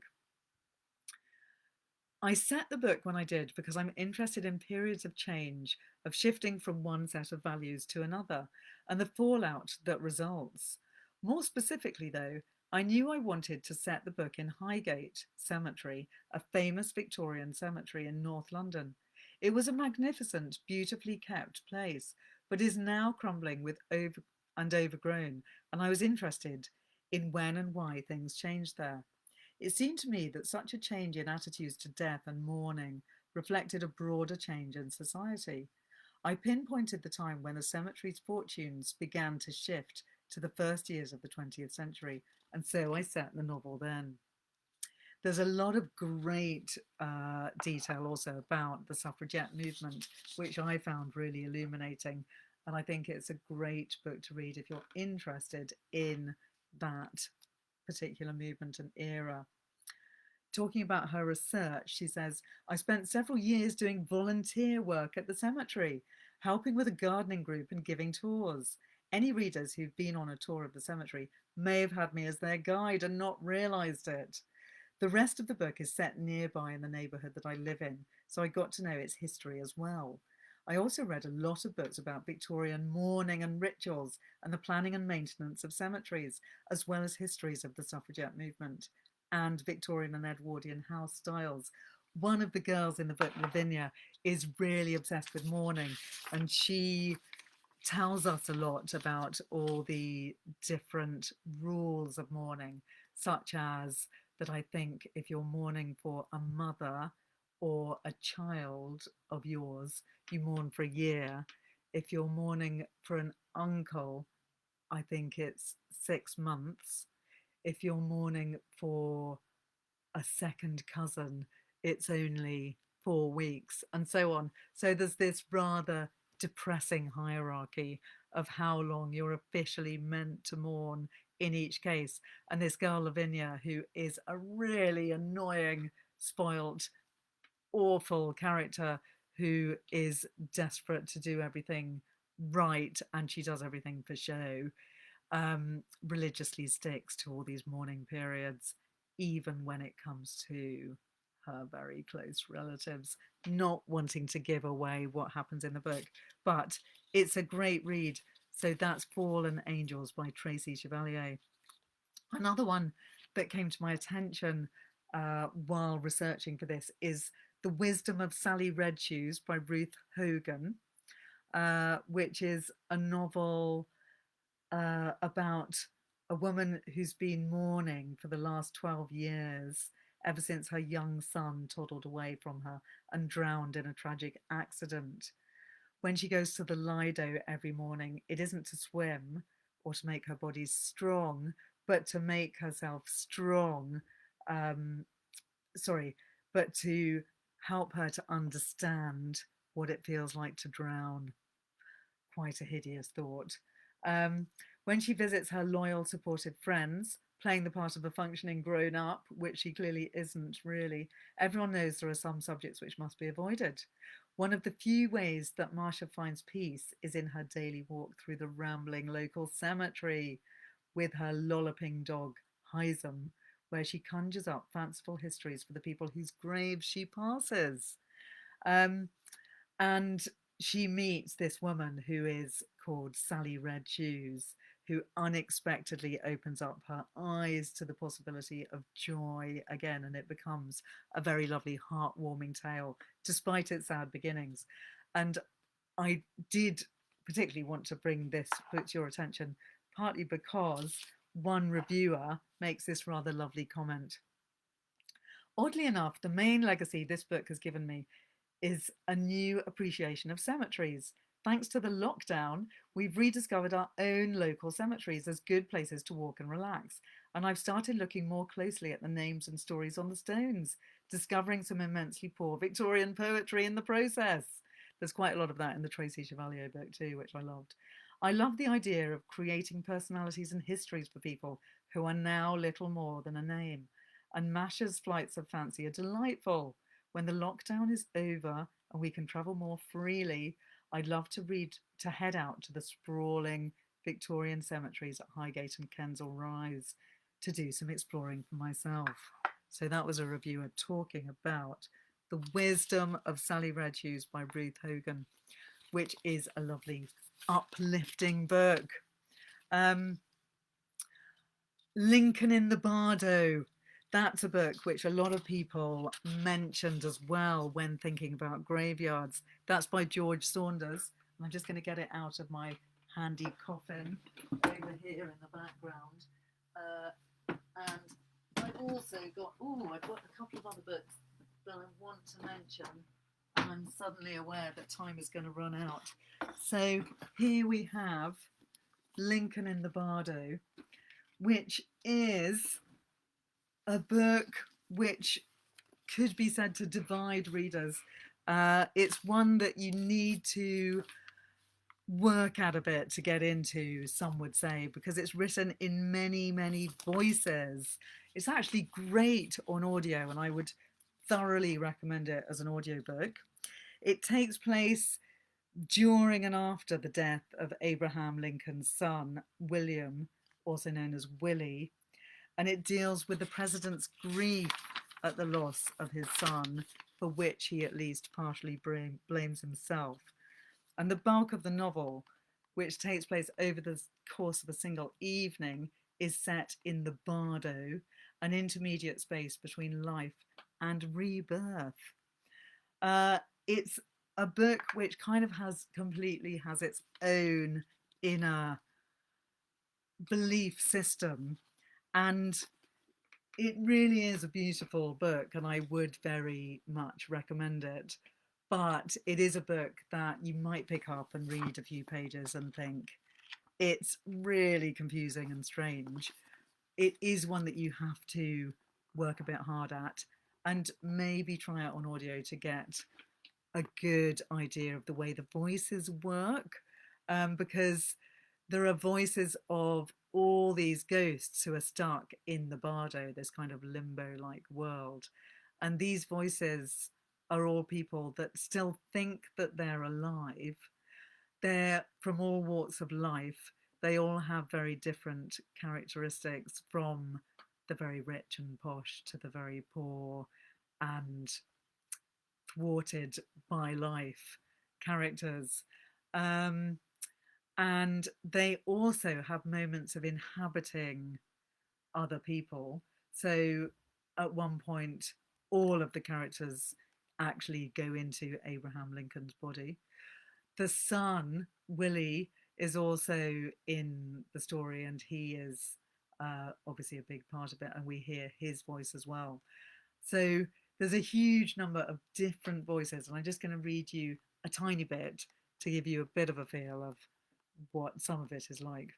I set the book when I did because I'm interested in periods of change, of shifting from one set of values to another, and the fallout that results. More specifically, though, I knew I wanted to set the book in Highgate Cemetery, a famous Victorian cemetery in North London. It was a magnificent, beautifully kept place, but is now crumbling with overgrown, and I was interested in when and why things changed there. It seemed to me that such a change in attitudes to death and mourning reflected a broader change in society. I pinpointed the time when the cemetery's fortunes began to shift to the first years of the 20th century, and so I set the novel then. There's a lot of great detail also about the suffragette movement, which I found really illuminating. And I think it's a great book to read if you're interested in that particular movement and era. Talking about her research, she says, I spent several years doing volunteer work at the cemetery, helping with a gardening group and giving tours. Any readers who've been on a tour of the cemetery may have had me as their guide and not realised it. The rest of the book is set nearby in the neighbourhood that I live in, so I got to know its history as well. I also read a lot of books about Victorian mourning and rituals and the planning and maintenance of cemeteries, as well as histories of the suffragette movement and Victorian and Edwardian house styles. One of the girls in the book, Lavinia, is really obsessed with mourning, and she tells us a lot about all the different rules of mourning, such as that I think if you're mourning for a mother or a child of yours, you mourn for a year. If you're mourning for an uncle, I think it's 6 months. If you're mourning for a second cousin, it's only 4 weeks, and so on. So there's this rather depressing hierarchy of how long you're officially meant to mourn in each case. And this girl, Lavinia, who is a really annoying, spoilt, awful character who is desperate to do everything right, and she does everything for show, religiously sticks to all these mourning periods, even when it comes to her very close relatives, not wanting to give away what happens in the book. But it's a great read. So that's Fallen Angels by Tracy Chevalier. Another one that came to my attention while researching for this is The Wisdom of Sally Red Shoes by Ruth Hogan, which is a novel about a woman who's been mourning for the last 12 years, ever since her young son toddled away from her and drowned in a tragic accident. When she goes to the Lido every morning, it isn't to swim or to make her body strong, but to make herself strong. Um, sorry, but to help her to understand what it feels like to drown. Quite a hideous thought. Um, when she visits her loyal, supportive friends, playing the part of a functioning grown up, which she clearly isn't really, everyone knows there are some subjects which must be avoided. One of the few ways that Marcia finds peace is in her daily walk through the rambling local cemetery with her lolloping dog, Hyzum, where she conjures up fanciful histories for the people whose graves she passes. Um, and she meets this woman who is called Sally Red Shoes, who unexpectedly opens up her eyes to the possibility of joy again, and it becomes a very lovely, heartwarming tale, despite its sad beginnings. And I did particularly want to bring this book to your attention partly because one reviewer makes this rather lovely comment. Oddly enough, the main legacy this book has given me is a new appreciation of cemeteries. Thanks to the lockdown, we've rediscovered our own local cemeteries as good places to walk and relax. And I've started looking more closely at the names and stories on the stones, discovering some immensely poor Victorian poetry in the process. There's quite a lot of that in the Tracy Chevalier book too, which I loved. I love the idea of creating personalities and histories for people who are now little more than a name. And Masha's flights of fancy are delightful. When the lockdown is over and we can travel more freely, I'd love to head out to the sprawling Victorian cemeteries at Highgate and Kensal Rise to do some exploring for myself. So that was a reviewer talking about The Wisdom of Sally Redhughes by Ruth Hogan, which is a lovely, uplifting book. Lincoln in the Bardo. That's a book which a lot of people mentioned as well when thinking about graveyards. That's by George Saunders. And I'm just going to get it out of my handy coffin over here in the background. And I've also got, I've got a couple of other books that I want to mention. And I'm suddenly aware that time is going to run out. So here we have Lincoln in the Bardo, which is a book which could be said to divide readers. It's one that you need to work at a bit to get into, some would say, because it's written in many, many voices. It's actually great on audio, and I would thoroughly recommend it as an audiobook. It takes place during and after the death of Abraham Lincoln's son, William, also known as Willie, and it deals with the president's grief at the loss of his son, for which he at least partially blames himself. And the bulk of the novel, which takes place over the course of a single evening, is set in the Bardo, an intermediate space between life and rebirth. It's a book which kind of completely has its own inner belief system, and it really is a beautiful book, and I would very much recommend it. But it is a book that you might pick up and read a few pages and think it's really confusing and strange. It is one that you have to work a bit hard at and maybe try it on audio to get a good idea of the way the voices work, because there are voices of all these ghosts who are stuck in the Bardo, this kind of limbo-like world. And these voices are all people that still think that they're alive. They're from all walks of life. They all have very different characteristics, from the very rich and posh to the very poor and thwarted by life characters. And they also have moments of inhabiting other people. So at one point, all of the characters actually go into Abraham Lincoln's body. The son, Willie, is also in the story, and he is obviously a big part of it, and we hear his voice as well. So there's a huge number of different voices, and I'm just going to read you a tiny bit to give you a bit of a feel of what some of it is like.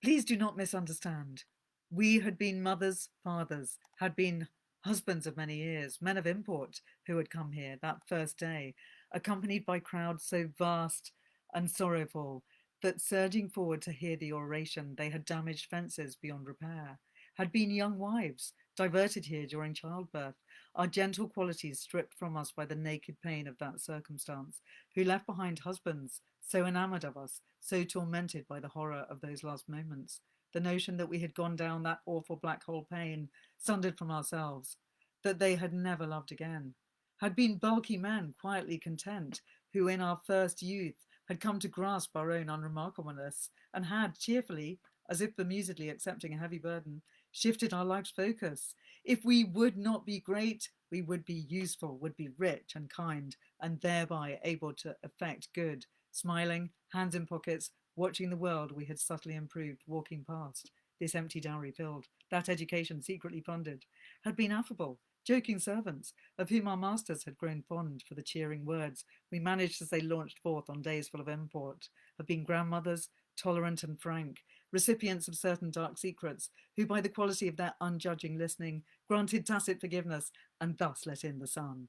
Please do not misunderstand. We had been mothers, fathers, had been husbands of many years, men of import who had come here that first day, accompanied by crowds so vast and sorrowful that, surging forward to hear the oration, they had damaged fences beyond repair, had been young wives, diverted here during childbirth, our gentle qualities stripped from us by the naked pain of that circumstance, who left behind husbands so enamoured of us, so tormented by the horror of those last moments, the notion that we had gone down that awful black hole pain, sundered from ourselves, that they had never loved again, had been bulky men, quietly content, who in our first youth had come to grasp our own unremarkableness, and had cheerfully, as if bemusedly accepting a heavy burden, shifted our life's focus. If we would not be great, we would be useful, would be rich and kind, and thereby able to effect good, smiling, hands in pockets, watching the world we had subtly improved, walking past, this empty dowry filled, that education secretly funded, had been affable, joking servants, of whom our masters had grown fond for the cheering words we managed as they launched forth on days full of import, have been grandmothers, tolerant and frank, recipients of certain dark secrets, who by the quality of their unjudging listening granted tacit forgiveness and thus let in the sun.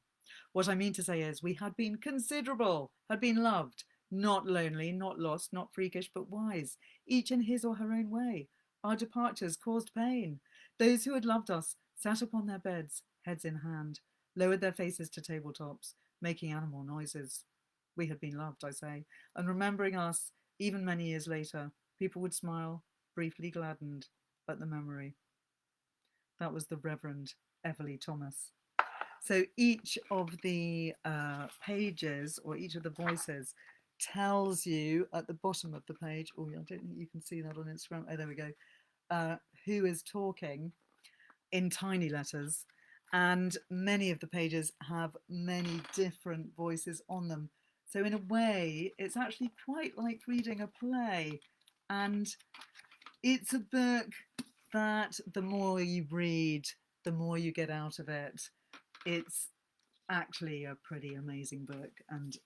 What I mean to say is we had been considerable, had been loved, not lonely, not lost, not freakish, but wise, each in his or her own way. Our departures caused pain. Those who had loved us sat upon their beds, heads in hand, lowered their faces to tabletops, making animal noises. We had been loved, I say, and remembering us, even many years later, people would smile, briefly gladdened, at the memory. That was the Reverend Everly Thomas. So each of the pages, or each of the voices, tells you at the bottom of the page, oh, I don't think you can see that on Instagram. Oh, there we go. Who is talking in tiny letters. And many of the pages have many different voices on them. So in a way, it's actually quite like reading a play. And it's a book that the more you read, the more you get out of it. It's actually a pretty amazing book, and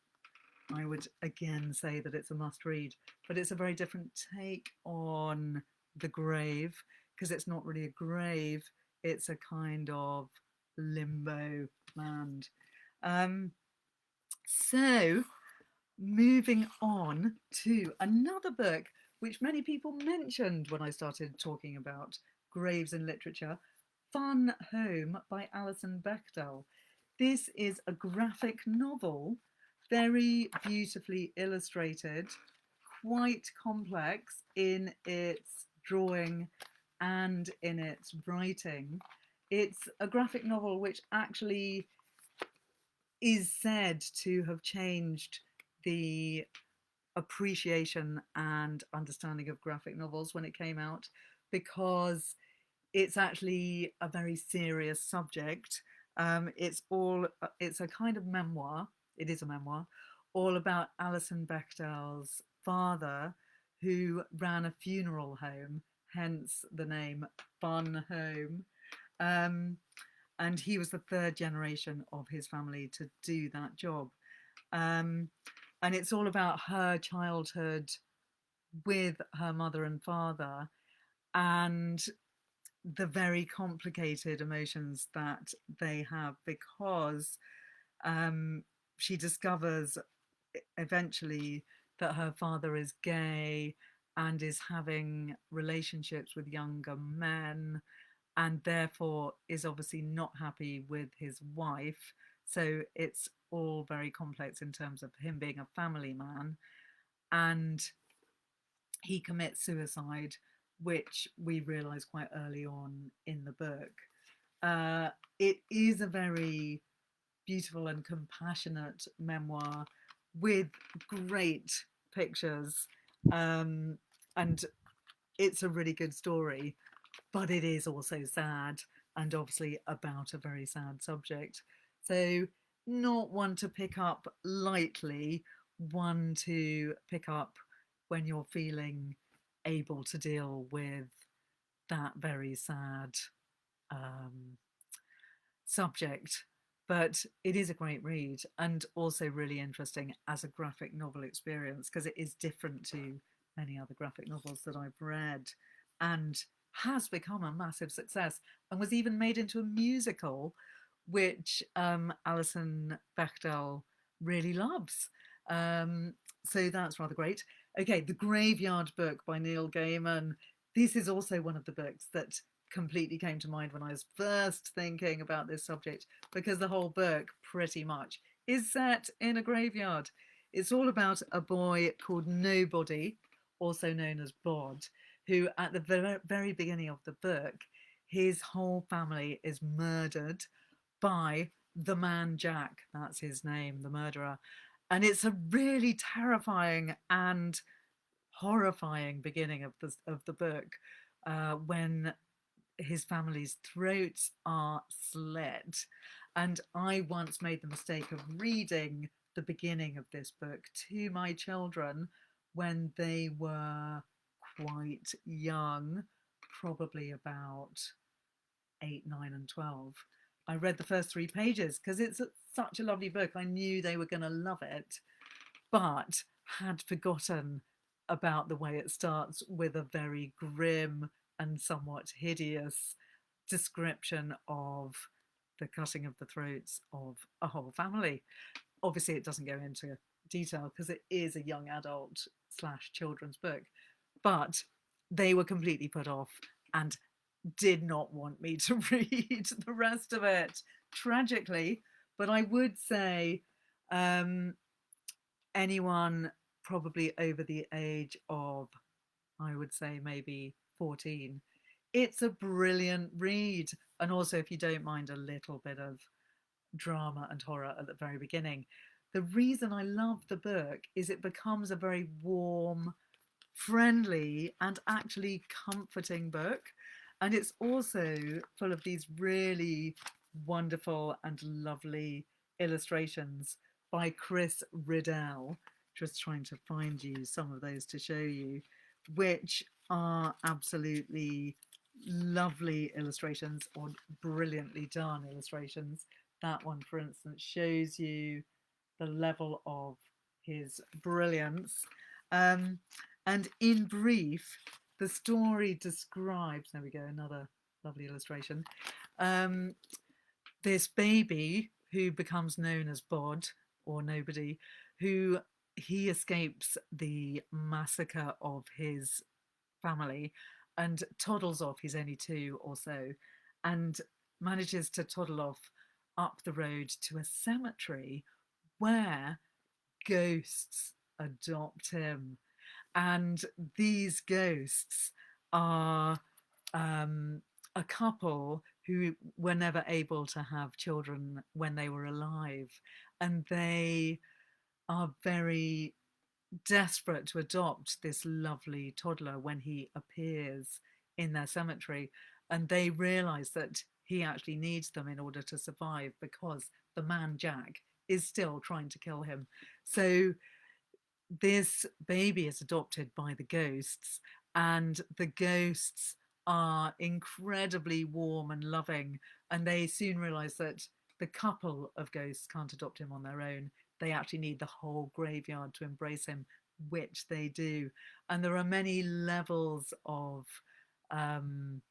I would again say that it's a must read, but it's a very different take on the grave, because it's not really a grave, it's a kind of limbo land. So moving on to another book which many people mentioned when I started talking about graves in literature, Fun Home by Alison Bechdel. This is a graphic novel, very beautifully illustrated, quite complex in its drawing and in its writing. It's a graphic novel which actually is said to have changed the appreciation and understanding of graphic novels when it came out, because it's actually a very serious subject. It's a kind of memoir. It is a memoir, all about Alison Bechdel's father, who ran a funeral home, hence the name Fun Home. And he was the third generation of his family to do that job. And it's all about her childhood with her mother and father, and the very complicated emotions that they have, because she discovers eventually that her father is gay and is having relationships with younger men, and therefore is obviously not happy with his wife. So it's all very complex in terms of him being a family man, and he commits suicide, which we realise quite early on in the book. It is a very beautiful and compassionate memoir with great pictures, and it's a really good story, but it is also sad, and obviously about a very sad subject. So not one to pick up lightly, one to pick up when you're feeling able to deal with that very sad subject. But it is a great read, and also really interesting as a graphic novel experience, because it is different to many other graphic novels that I've read, and has become a massive success and was even made into a musical, which Alison Bechdel really loves. So that's rather great. Okay, The Graveyard Book by Neil Gaiman. This is also one of the books that completely came to mind when I was first thinking about this subject, because the whole book pretty much is set in a graveyard. It's all about a boy called Nobody, also known as Bod, who at the very beginning of the book, his whole family is murdered by the man Jack. That's his name, the murderer. And it's a really terrifying and horrifying beginning of the book, when his family's throats are slit. And I once made the mistake of reading the beginning of this book to my children when they were quite young, probably about 8, 9, and 12. I read the first 3 pages because it's such a lovely book. I knew they were going to love it, but had forgotten about the way it starts with a very grim and somewhat hideous description of the cutting of the throats of a whole family. Obviously, it doesn't go into detail because it is a young adult slash children's book, but they were completely put off and did not want me to read the rest of it, tragically. But I would say um, anyone probably over the age of, I would say maybe 14, it's a brilliant read. And also, if you don't mind a little bit of drama and horror at the very beginning, the reason I love the book is it becomes a very warm, friendly, and actually comforting book. And it's also full of these really wonderful and lovely illustrations by Chris Riddell. Just trying to find you some of those to show you, which are absolutely lovely illustrations, or brilliantly done illustrations. That one, for instance, shows you the level of his brilliance. Um, and in brief, the story describes, there we go, another lovely illustration. This baby who becomes known as Bod, or Nobody, who he escapes the massacre of his family and toddles off. He's only 2 or so, and manages to toddle off up the road to a cemetery where ghosts adopt him. And these ghosts are a couple who were never able to have children when they were alive. And they are very desperate to adopt this lovely toddler when he appears in their cemetery. And they realize that he actually needs them in order to survive because the man Jack is still trying to kill him. So this baby is adopted by the ghosts, and the ghosts are incredibly warm and loving. And they soon realize that the couple of ghosts can't adopt him on their own. They actually need the whole graveyard to embrace him, which they do. And there are many levels of um,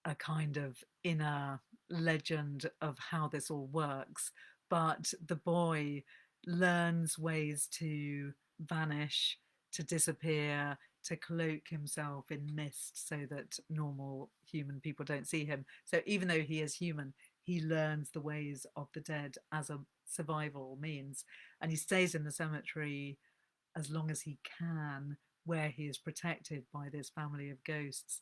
a kind of inner legend of how this all works. But the boy learns ways to vanish, to disappear, to cloak himself in mist so that normal human people don't see him. So even though he is human, he learns the ways of the dead as a survival means. And he stays in the cemetery as long as he can, where he is protected by this family of ghosts,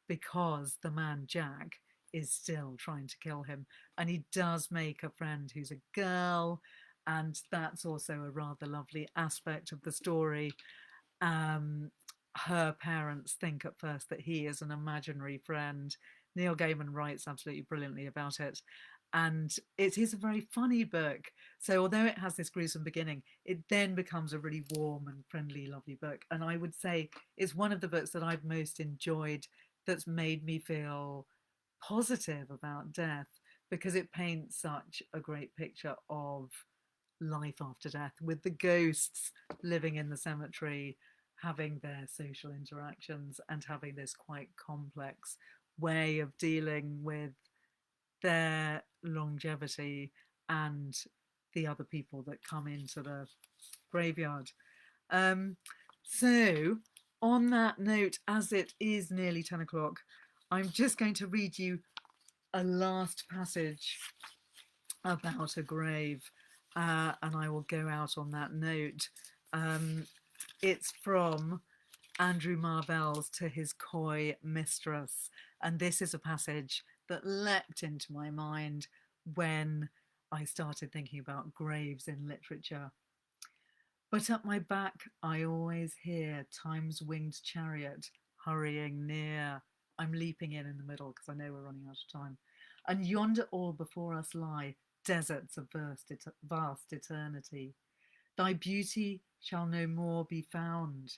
because the man Jack is still trying to kill him. And he does make a friend who's a girl, and that's also a rather lovely aspect of the story. Her parents think at first that he is an imaginary friend. Neil Gaiman writes absolutely brilliantly about it. And it is a very funny book. So although it has this gruesome beginning, it then becomes a really warm and friendly, lovely book. And I would say it's one of the books that I've most enjoyed that's made me feel positive about death, because it paints such a great picture of life after death, with the ghosts living in the cemetery, having their social interactions, and having this quite complex way of dealing with their longevity and the other people that come into the graveyard. So, on that note, as it is nearly 10 o'clock, I'm just going to read you a last passage about a grave, and I will go out on that note. It's from Andrew Marvell's To His Coy Mistress, and this is a passage that leapt into my mind when I started thinking about graves in literature. But at my back I always hear Time's winged chariot hurrying near. I'm leaping in the middle because I know we're running out of time. And yonder all before us lie deserts of vast eternity. Thy beauty shall no more be found,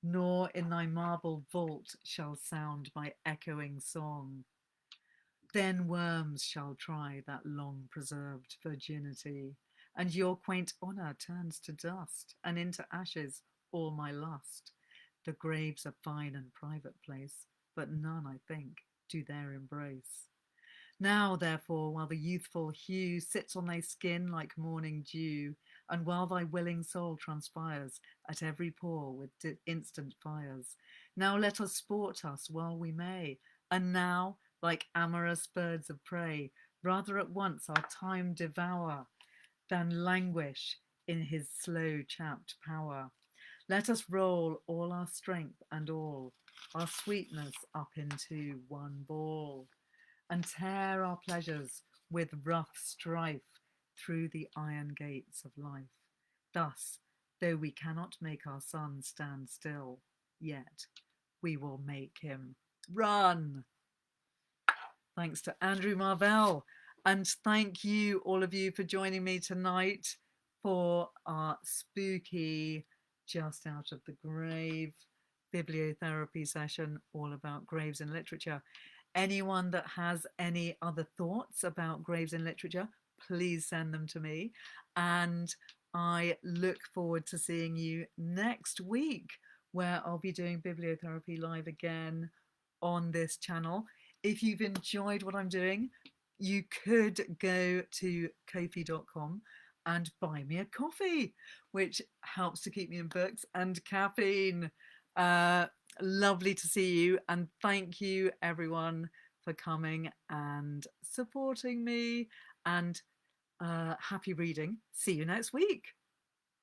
nor in thy marble vault shall sound my echoing song. Then worms shall try that long preserved virginity, and your quaint honour turns to dust, and into ashes all my lust. The grave's a fine and private place, but none, I think, do there embrace. Now, therefore, while the youthful hue sits on thy skin like morning dew, and while thy willing soul transpires at every pore with instant fires, now let us sport us while we may, and now, like amorous birds of prey, rather at once our time devour than languish in his slow chapped power. Let us roll all our strength and all our sweetness up into one ball, and tear our pleasures with rough strife through the iron gates of life. Thus, though we cannot make our sun stand still, yet we will make him run. Thanks to Andrew Marvell. And thank you, all of you, for joining me tonight for our spooky Just Out of the Grave bibliotherapy session all about graves in literature. Anyone that has any other thoughts about graves in literature, please send them to me. And I look forward to seeing you next week, where I'll be doing bibliotherapy live again on this channel. If you've enjoyed what I'm doing, you could go to ko-fi.com and buy me a coffee, which helps to keep me in books and caffeine. Lovely to see you, and thank you everyone for coming and supporting me, and happy reading. See you next week.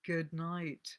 Good night.